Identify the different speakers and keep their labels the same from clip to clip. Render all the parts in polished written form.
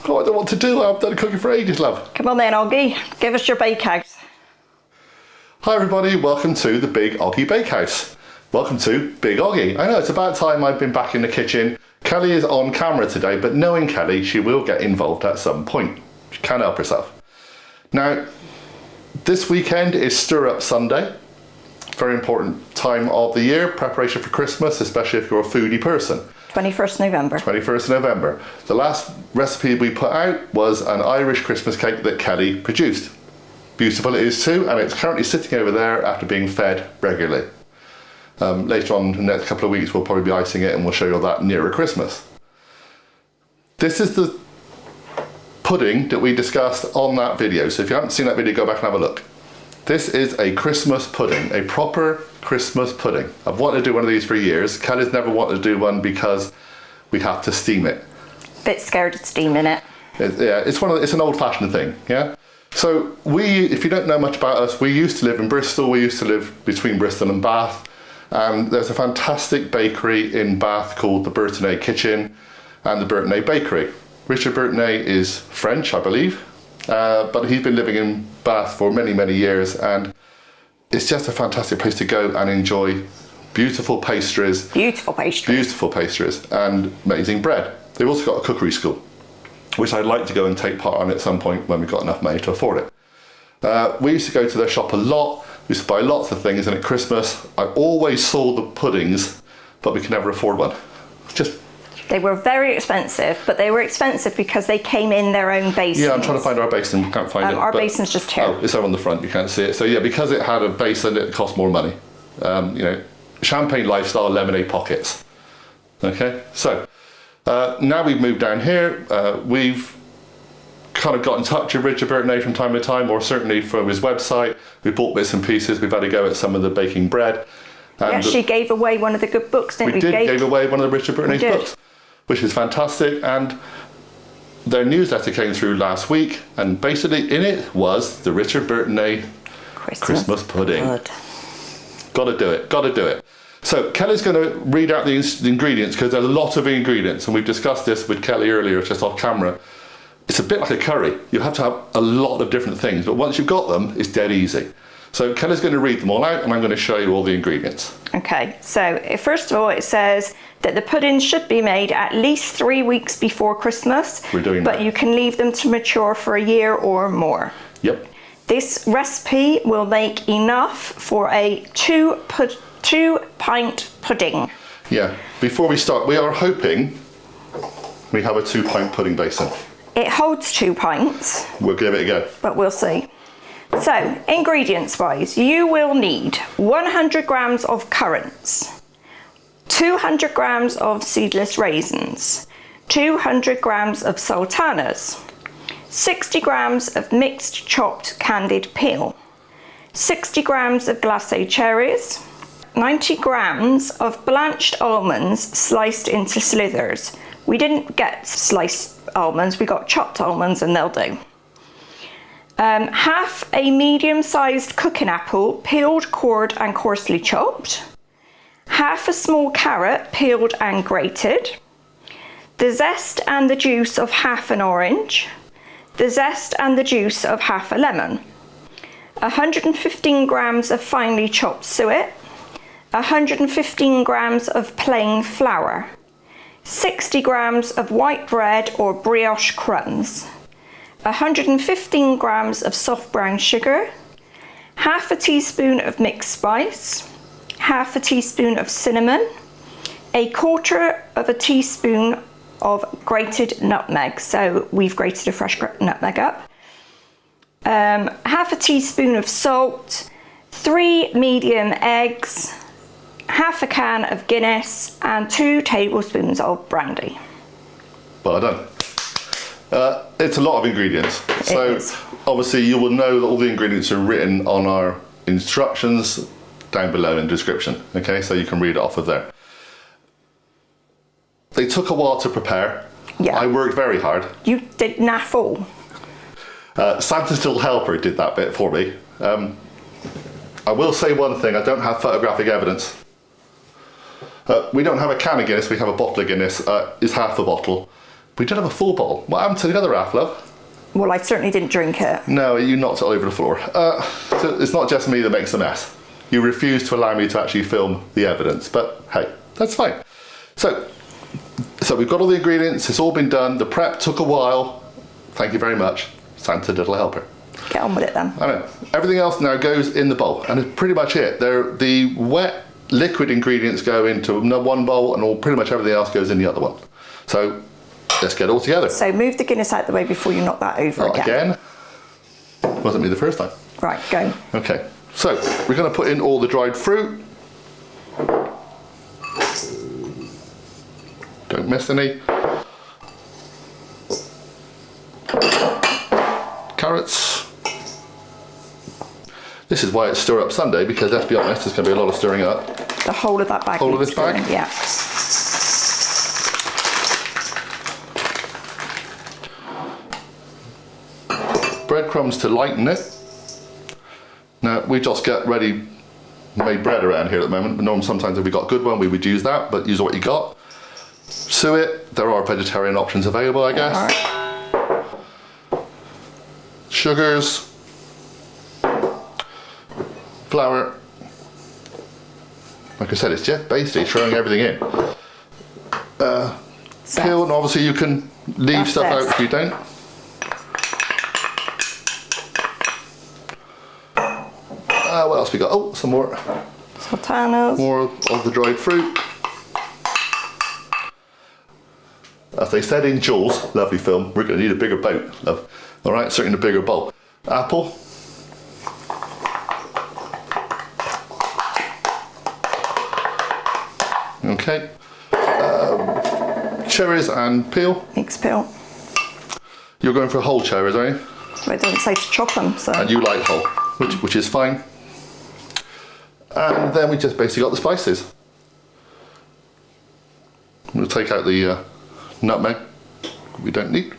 Speaker 1: Oh, I don't want to do that. I've done cooking for ages, love.
Speaker 2: Come on then, Oggie. Give us your bakehouse.
Speaker 1: Hi everybody, welcome to the Big Oggie Bakehouse. Welcome to Big Oggie. I know it's about time I've been back in the kitchen. Kelly is on camera today, but knowing Kelly, she will get involved at some point. She can't help herself. Now, this weekend is Stir Up Sunday. Very important time of the year, preparation for Christmas, especially if you're a foodie person.
Speaker 2: 21st November.
Speaker 1: 21st November. The last recipe we put out was an Irish Christmas cake that Kelly produced. Beautiful it is too, and it's currently sitting over there after being fed regularly. Later on in the next couple of weeks we'll probably be icing it and we'll show you that nearer Christmas. This is the pudding that we discussed on that video, so if you haven't seen that video, go back and have a look. This is a Christmas pudding, a proper Christmas pudding. I've wanted to do one of these for years. Kelly's never wanted to do one because we have to steam it.
Speaker 2: Bit scared of steaming it.
Speaker 1: It's an old-fashioned thing, yeah? So if you don't know much about us, we used to live in Bristol. We used to live between Bristol and Bath. And there's a fantastic bakery in Bath called the Bertinet Kitchen and the Bertinet Bakery. Richard Bertinet is French, I believe, but he's been living in Bath for many, many years, and it's just a fantastic place to go and enjoy beautiful pastries. Beautiful pastries and amazing bread. They've also got a cookery school, which I'd like to go and take part on at some point when we've got enough money to afford it. We used to go to their shop a lot. We used to buy lots of things, and at Christmas I always saw the puddings, but we could never afford one.
Speaker 2: They were very expensive, but they were expensive because they came in their own basins.
Speaker 1: Yeah, I'm trying to find our basin, can't find it.
Speaker 2: Our basin's just here.
Speaker 1: Oh, it's over on the front, you can't see it. So yeah, because it had a basin, it cost more money. You know, champagne lifestyle, lemonade pockets. Okay, so now we've moved down here, we've kind of got in touch with Richard Bertinet from time to time, or certainly from his website. We bought bits and pieces, we've had a go at some of the baking bread.
Speaker 2: And we actually gave away one of the good books, didn't we?
Speaker 1: We gave away one of the Richard Bertinet's books, which is fantastic. And their newsletter came through last week, and basically in it was the Richard Bertinet Christmas pudding. Gotta do it. So Kelly's going to read out the ingredients, because there are a lot of ingredients, and we've discussed this with Kelly earlier just off camera. It's a bit like a curry. You have to have a lot of different things, but once you've got them, it's dead easy. So Kelly's going to read them all out, and I'm going to show you all the ingredients. Okay,
Speaker 2: so first of all it says that the puddings should be made at least 3 weeks before Christmas.
Speaker 1: We're doing that.
Speaker 2: But you can leave them to mature for a year or more.
Speaker 1: Yep.
Speaker 2: This recipe will make enough for a 2 pint pudding.
Speaker 1: Yeah, before we start, we are hoping we have a 2 pint pudding basin.
Speaker 2: It holds 2 pints.
Speaker 1: We'll give it a go.
Speaker 2: But we'll see. So, ingredients wise, you will need 100 grams of currants, 200 grams of seedless raisins, 200 grams of sultanas, 60 grams of mixed chopped candied peel, 60 grams of glacé cherries, 90 grams of blanched almonds sliced into slivers. We didn't get sliced almonds, we got chopped almonds, and they'll do. Half a medium-sized cooking apple, peeled, cored and coarsely chopped. Half a small carrot, peeled and grated. The zest and the juice of half an orange. The zest and the juice of half a lemon. 115 grams of finely chopped suet. 115 grams of plain flour. 60 grams of white bread or brioche crumbs. 115 grams of soft brown sugar, half a teaspoon of mixed spice, half a teaspoon of cinnamon, a quarter of a teaspoon of grated nutmeg, so we've grated a fresh nutmeg up, half a teaspoon of salt, 3 medium eggs, half a can of Guinness, and 2 tablespoons of brandy.
Speaker 1: Well done. It's a lot of ingredients, so obviously you will know that all the ingredients are written on our instructions down below in the description, okay, so you can read it off of there. They took a while to prepare.
Speaker 2: Yeah.
Speaker 1: I worked very hard.
Speaker 2: You did naff all.
Speaker 1: Santa's little helper did that bit for me. I will say one thing, I don't have photographic evidence. We don't have a can of Guinness, we have a bottle of Guinness. It's half a bottle. We did have a full bowl. What happened to the other half, love?
Speaker 2: Well, I certainly didn't drink it.
Speaker 1: No, you knocked it all over the floor. So it's not just me that makes a mess. You refuse to allow me to actually film the evidence, but hey, that's fine. So we've got all the ingredients, it's all been done. The prep took a while. Thank you very much. Santa little helper.
Speaker 2: Get on with it then.
Speaker 1: I know. Everything else now goes in the bowl, and it's pretty much it. The wet liquid ingredients go into one bowl, and pretty much everything else goes in the other one. So let's get it all together.
Speaker 2: So move the Guinness out the way before you knock that over again.
Speaker 1: Wasn't me the first time.
Speaker 2: Right, go.
Speaker 1: Okay, so we're going to put in all the dried fruit. Don't miss any. Carrots. This is why it's Stir Up Sunday, because let's be honest, there's going to be a lot of stirring up.
Speaker 2: The whole of that bag.
Speaker 1: Whole of this bag?
Speaker 2: Yeah.
Speaker 1: Breadcrumbs to lighten it. Now, we just get ready-made bread around here at the moment. But normally, sometimes if we got a good one, we would use that, but use what you got. Suet. There are vegetarian options available, I guess.
Speaker 2: All right.
Speaker 1: Sugars. Flour. Like I said, it's just basically throwing everything in. Peel, and obviously you can leave stuff out if you don't. What else we got? Oh, some more.
Speaker 2: Sultanas.
Speaker 1: More of the dried fruit. As they said in Jaws, lovely film, we're going to need a bigger boat, love. All right, certainly a bigger bowl. Apple. Okay. Cherries and peel.
Speaker 2: Mixed peel.
Speaker 1: You're going for whole cherries, are you?
Speaker 2: Well, it doesn't say to chop them, so.
Speaker 1: And you like whole, which is fine. And then we just basically got the spices. We'll take out the nutmeg we don't need.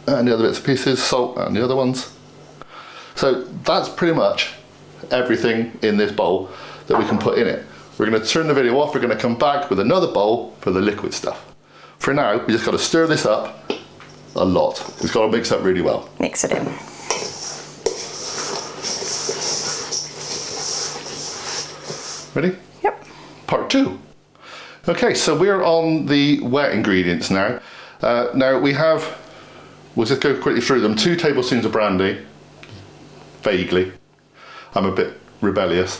Speaker 1: And the other bits and pieces, salt and the other ones. So that's pretty much everything in this bowl that we can put in it. We're going to turn the video off, we're going to come back with another bowl for the liquid stuff. For now, we just got to stir this up a lot. It's got to mix up really well.
Speaker 2: Mix it in.
Speaker 1: Ready?
Speaker 2: Yep.
Speaker 1: Part 2. Okay, so we're on the wet ingredients now. Now we have, we'll just go quickly through them. 2 tablespoons of brandy, vaguely. I'm a bit rebellious.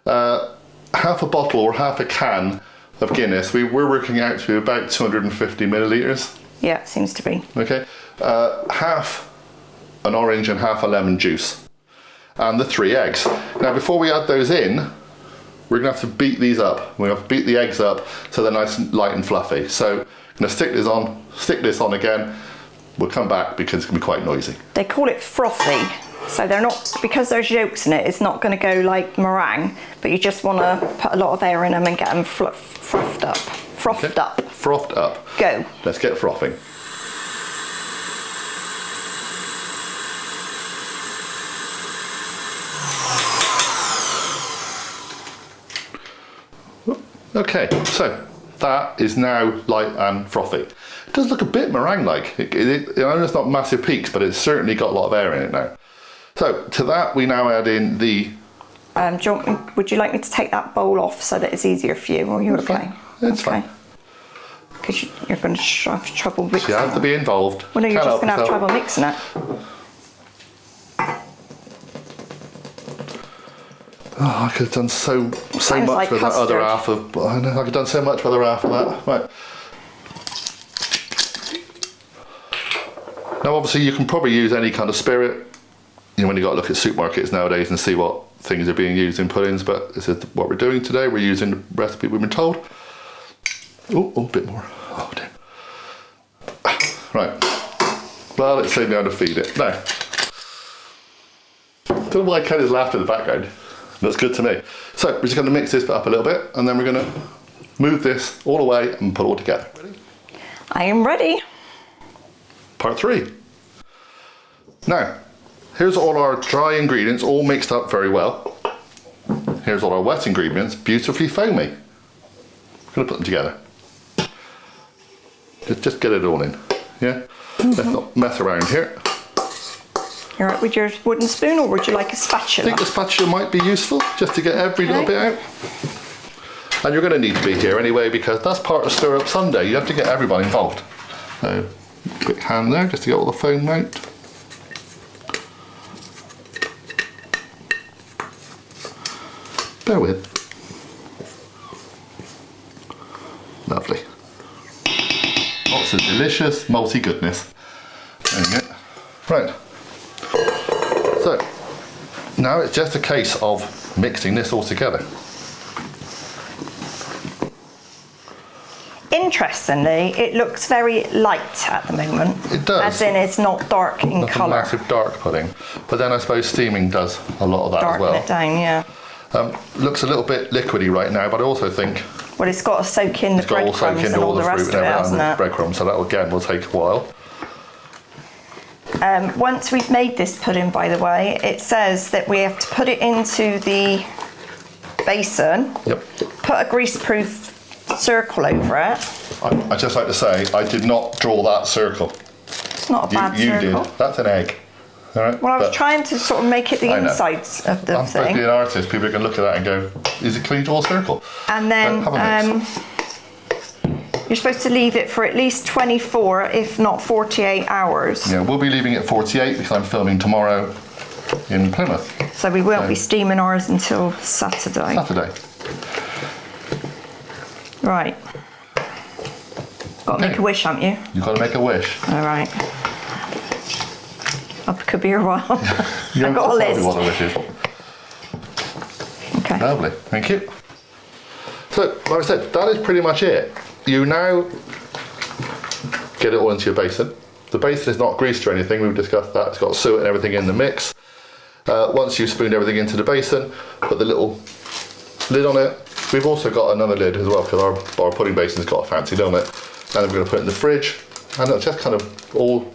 Speaker 1: Half a bottle or half a can of Guinness. We're working out to be about 250 millilitres.
Speaker 2: Yeah, seems to be.
Speaker 1: Okay. Half an orange and half a lemon juice. And the 3 eggs. Now before we add those in, we're going to have to beat these up. We're going to have to beat the eggs up so they're nice and light and fluffy. So I'm going to stick this on again. We'll come back because it's going to be quite noisy.
Speaker 2: They call it frothy. So they're not, because there's yolks in it, it's not going to go like meringue, but you just want to put a lot of air in them and get them frothed up. Frothed up.
Speaker 1: Frothed up.
Speaker 2: Go.
Speaker 1: Let's get frothing. Okay, so that is now light and frothy. It does look a bit meringue-like. I know it's not massive peaks, but it's certainly got a lot of air in it now. So to that we now add in the...
Speaker 2: would you like me to take that bowl off so that it's easier for you, or you're okay?
Speaker 1: It's fine.
Speaker 2: Because you're going to have trouble mixing it.
Speaker 1: You have to be involved.
Speaker 2: Well, no, you're just going to have trouble mixing it.
Speaker 1: Oh, I could have done so much
Speaker 2: like
Speaker 1: with
Speaker 2: custard.
Speaker 1: that other half of... I know, I could have done so much with the other half of that. Right. Now obviously you can probably use any kind of spirit. You know, when you got to look at supermarkets nowadays and see what things are being used in puddings, but this is what we're doing today. We're using the recipe we've been told. Oh, a bit more. Oh dear. Right. Well, let's see me how to feed it. Now, don't know why Kelly's laughed in the background. Looks good to me. So we're just going to mix this up a little bit, and then we're going to move this all away and put it all together. Ready?
Speaker 2: I am ready.
Speaker 1: Part 3. Now, here's all our dry ingredients all mixed up very well. Here's all our wet ingredients, beautifully foamy. I'm going to put them together. Just get it all in. Yeah. Let's not mess around here.
Speaker 2: You're right with your wooden spoon, or would you like a spatula?
Speaker 1: I think the spatula might be useful just to get every little bit out. And you're going to need to be here anyway because that's part of Stir Up Sunday. You have to get everybody involved. So, quick hand there just to get all the foam out. Bear with. Lovely. Lots of delicious malty goodness. There you go. Right. So, now it's just a case of mixing this all together.
Speaker 2: Interestingly, it looks very light at the moment.
Speaker 1: It does.
Speaker 2: As in, it's not dark in
Speaker 1: Not a
Speaker 2: colour.
Speaker 1: massive dark pudding. But then I suppose steaming does a lot of that
Speaker 2: Darken
Speaker 1: as well.
Speaker 2: it down, yeah.
Speaker 1: Looks a little bit liquidy right now, but I also think
Speaker 2: Well, it's got to soak in the
Speaker 1: it's got all soak
Speaker 2: breadcrumbs
Speaker 1: into
Speaker 2: and
Speaker 1: all
Speaker 2: all
Speaker 1: the
Speaker 2: the
Speaker 1: fruit
Speaker 2: rest
Speaker 1: and
Speaker 2: of it,
Speaker 1: everything and
Speaker 2: hasn't
Speaker 1: the
Speaker 2: it?
Speaker 1: breadcrumbs, so that again will take a while.
Speaker 2: Once we've made this pudding, by the way, it says that we have to put it into the basin,
Speaker 1: Yep.
Speaker 2: put a greaseproof circle over it.
Speaker 1: I just like to say, I did not draw that circle.
Speaker 2: It's not a bad
Speaker 1: You
Speaker 2: circle.
Speaker 1: did. That's an egg. All right?
Speaker 2: Well, I was
Speaker 1: But
Speaker 2: trying to sort of make it the
Speaker 1: I know.
Speaker 2: insides of the
Speaker 1: I'm supposed to be
Speaker 2: thing.
Speaker 1: an artist. People can look at that and go, is it clean to all circle?
Speaker 2: And then
Speaker 1: Have a mix.
Speaker 2: you're supposed to leave it for at least 24, if not 48 hours.
Speaker 1: Yeah, we'll be leaving it 48 because I'm filming tomorrow in Plymouth.
Speaker 2: So we won't
Speaker 1: So-
Speaker 2: be steaming ours until Saturday.
Speaker 1: Saturday.
Speaker 2: Right. Got to make
Speaker 1: Okay.
Speaker 2: a wish, haven't you?
Speaker 1: You've got to make a wish.
Speaker 2: All right. I could be here a while.
Speaker 1: You
Speaker 2: I've
Speaker 1: haven't
Speaker 2: got a
Speaker 1: to tell me
Speaker 2: list.
Speaker 1: what the wish is.
Speaker 2: Okay.
Speaker 1: Lovely, thank you. So, like I said, that is pretty much it. You now get it all into your basin. The basin is not greased or anything, we've discussed that. It's got suet and everything in the mix. Once you've spooned everything into the basin, put the little lid on it. We've also got another lid as well because our pudding basin's got a fancy lid on it. And then we're going to put it in the fridge and it'll just kind of all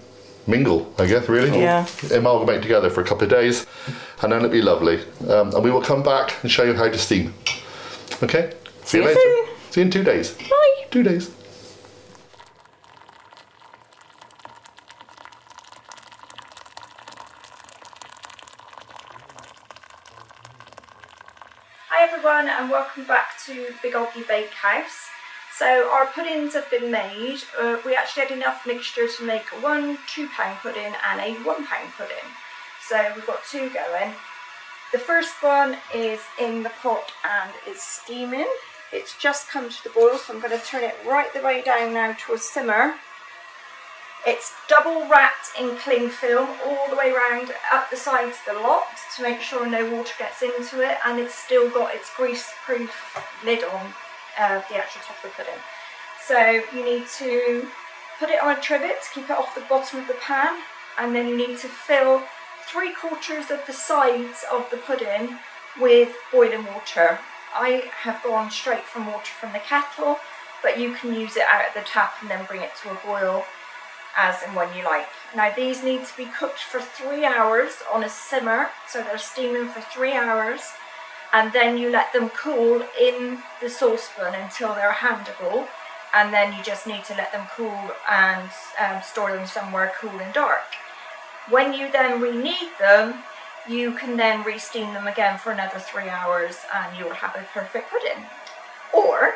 Speaker 1: mingle, I guess, really.
Speaker 2: Yeah.
Speaker 1: All amalgamate together for a couple of days and then it'll be lovely. And we will come back and show you how to steam. Okay?
Speaker 2: See you
Speaker 1: later.
Speaker 2: soon.
Speaker 1: See you in 2 days.
Speaker 2: Bye.
Speaker 1: 2 days.
Speaker 2: Hi everyone and welcome back to Big OGGIE Bakehouse. So our puddings have been made. We actually had enough mixture to make one 2-pound pudding and a 1-pound pudding. So we've got 2 going. The first one is in the pot and is steaming. It's just come to the boil, so I'm going to turn it right the way down now to a simmer. It's double wrapped in cling film all the way around up the sides of the lot to make sure no water gets into it, and it's still got its grease-proof lid on the actual top of the pudding. So you need to put it on a trivet to keep it off the bottom of the pan, and then you need to fill 3/4 of the sides of the pudding with boiling water. I have gone straight from water from the kettle, but you can use it out of the tap and then bring it to a boil as and when you like. Now these need to be cooked for 3 hours on a simmer, so they're steaming for 3 hours, and then you let them cool in the saucepan until they're handable, and then you just need to let them cool and store them somewhere cool and dark. When you then re-knead them, you can then re-steam them again for another 3 hours and you'll have a perfect pudding. Or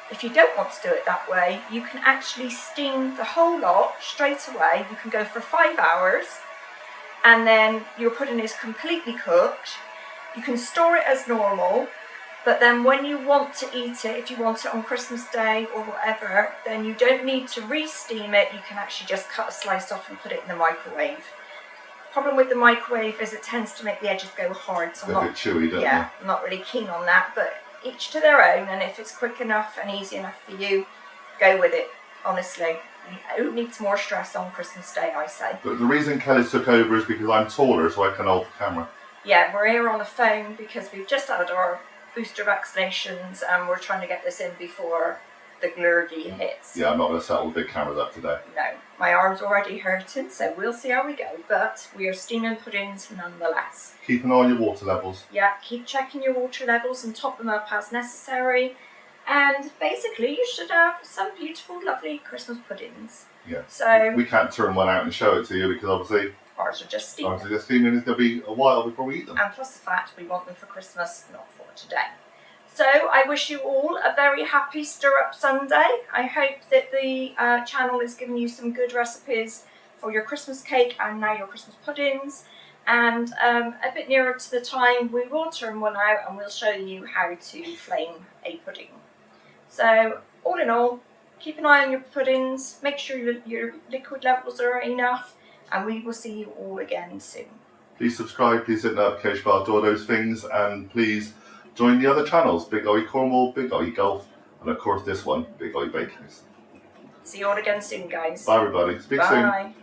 Speaker 2: if you don't want to do it that way, you can actually steam the whole lot straight away. You can go for 5 hours and then your pudding is completely cooked. You can store it as normal, but then when you want to eat it, if you want it on Christmas Day or whatever, then you don't need to re-steam it. You can actually just cut a slice off and put it in the microwave. Problem with the microwave is it tends to make the edges go hard, so
Speaker 1: They're a bit chewy, don't
Speaker 2: I'm not really keen on that, but each to their own, and if it's quick enough and easy enough for you, go with it, honestly. Who needs more stress on Christmas Day, I say.
Speaker 1: But the reason Kelly took over is because I'm taller, so I can hold the camera.
Speaker 2: Yeah, we're here on the phone because we've just had our booster vaccinations and we're trying to get this in before the glurgy hits.
Speaker 1: Yeah, I'm not going to set all the big cameras up today.
Speaker 2: No, my arm's already hurting, so we'll see how we go, but we are steaming puddings nonetheless.
Speaker 1: Keep an eye on your water levels.
Speaker 2: Yeah, keep checking your water levels and top them up as necessary. And basically you should have some beautiful, lovely Christmas puddings.
Speaker 1: Yeah.
Speaker 2: So
Speaker 1: we can't turn one out and show it to you because obviously
Speaker 2: ours are just steaming.
Speaker 1: Ours are just steaming. It's going to be a while before we eat them.
Speaker 2: And plus the fact we want them for Christmas, not for today. So I wish you all a very happy Stir Up Sunday. I hope that the channel is giving you some good recipes for your Christmas cake and now your Christmas puddings. And a bit nearer to the time, we will turn one out and we'll show you how to flame a pudding. So all in all, keep an eye on your puddings, make sure your liquid levels are enough, and we will see you all again soon.
Speaker 1: Please subscribe, please hit the notification bell, do all those things, and please join the other channels, Big OGGIE Cornwall, Big OGGIE Golf, and of course this one, Big OGGIE Bakehouse.
Speaker 2: See you all again soon, guys.
Speaker 1: Bye everybody, speak soon.
Speaker 2: Bye.